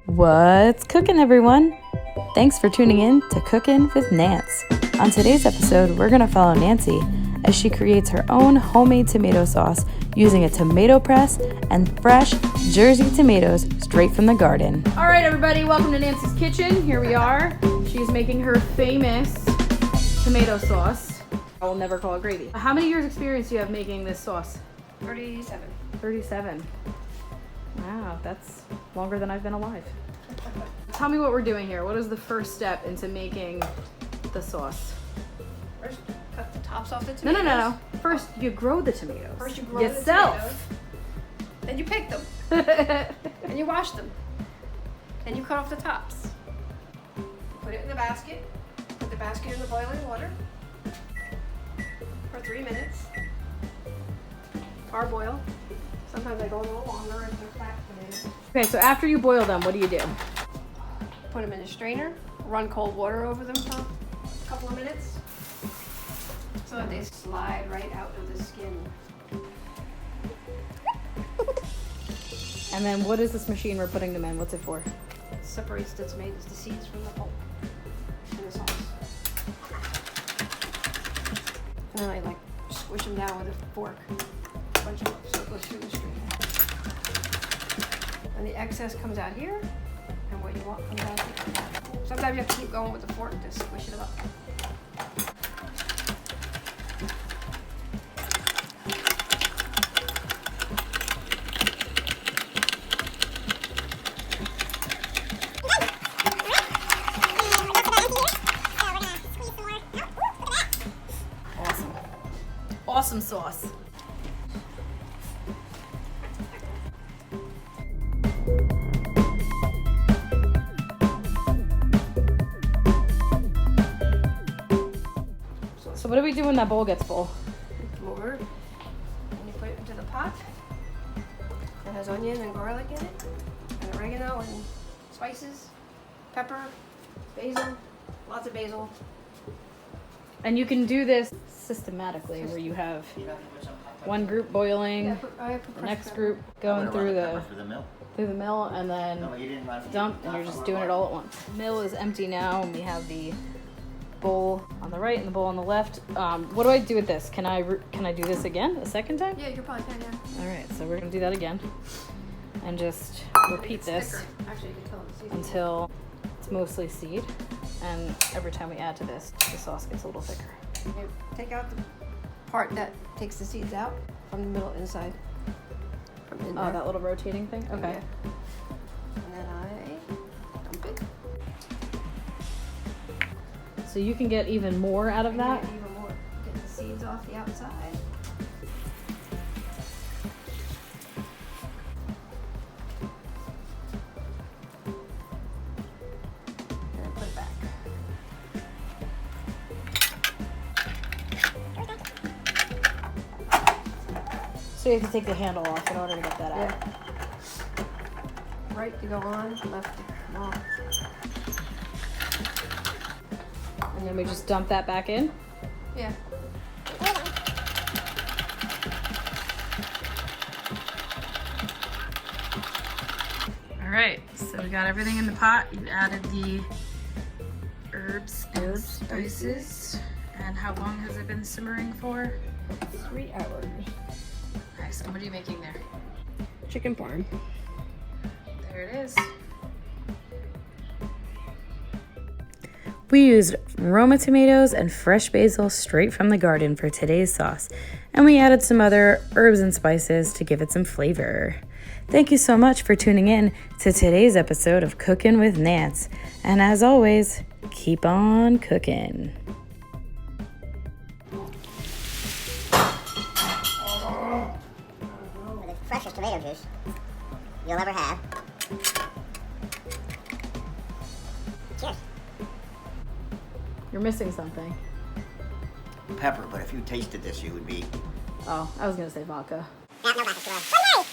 What's cooking, everyone? Thanks for tuning in to Cookin' with Nance. On today's episode, we're going to follow Nancy as she creates her own homemade tomato sauce using a tomato press and fresh Jersey tomatoes straight from the garden. All right, everybody, welcome to Nancy's kitchen. Here we are. She's making her famous tomato sauce. I will never call it gravy. How many years experience do you have making this sauce? 37. 37. Wow, that's longer than I've been alive. Tell me what we're doing here. What is the first step into making the sauce? First, cut the tops off the tomatoes. No. First, you grow the tomatoes. First, you grow yourself. the tomatoes. Then you pick them. And you wash them. Then you cut off the tops. Put it in the basket. Put the basket in the boiling water for 3 minutes. Parboil. Sometimes I go a little longer if they're fat tomatoes. Okay, so after you boil them, what do you do? Put them in a strainer. Run cold water over them for a couple of minutes so that they slide right out of the skin. And then what is this machine we're putting them in? What's it for? It separates the tomatoes, the seeds from the pulp in the sauce. And then I like squish them down with a fork. Bunch of them so it goes through the strainer. And the excess comes out here, and what you want comes out here. Sometimes you have to keep going with the fork to squish it up. Awesome sauce. So what do we do when that bowl gets full? Come over, and you put it into the pot. It has onion and garlic in it, and oregano and spices, pepper, basil, lots of basil. And you can do this systematically where you have one group boiling, the next group going through the mill, and then dump, and you're just doing it all at once. The mill is empty now, and we have the bowl on the right and the bowl on the left. What do I do with this? Can I do this again a second time? Yeah, you probably can, yeah. All right, so we're gonna do that again, and just repeat this Actually, you can tell the seasoning. until it's mostly seed. And every time we add to this, the sauce gets a little thicker. You take out the part that takes the seeds out from the middle inside. From in Oh, there. that little rotating thing? Okay. Yeah. And then I dump it. So you can get even more out of that? Get even more. Get the seeds off the outside. And then put it back. So you have to take the handle off in order to get that out. Yeah. Right to go on, left to come off. And then we just dump that back in? Yeah. All right, so we got everything in the pot. You added the herbs and spices. And how long has it been simmering for? 3 hours. Nice. And what are you making there? Chicken parm. There it is. We used Roma tomatoes and fresh basil straight from the garden for today's sauce, and we added some other herbs and spices to give it some flavor. Thank you so much for tuning in to today's episode of Cookin' with Nance, and as always, keep on cooking. The freshest tomato juice you'll ever have. Cheers. You're missing something. Pepper, but if you tasted this, you would be... Oh, I was gonna say vodka. No vodka. Wait!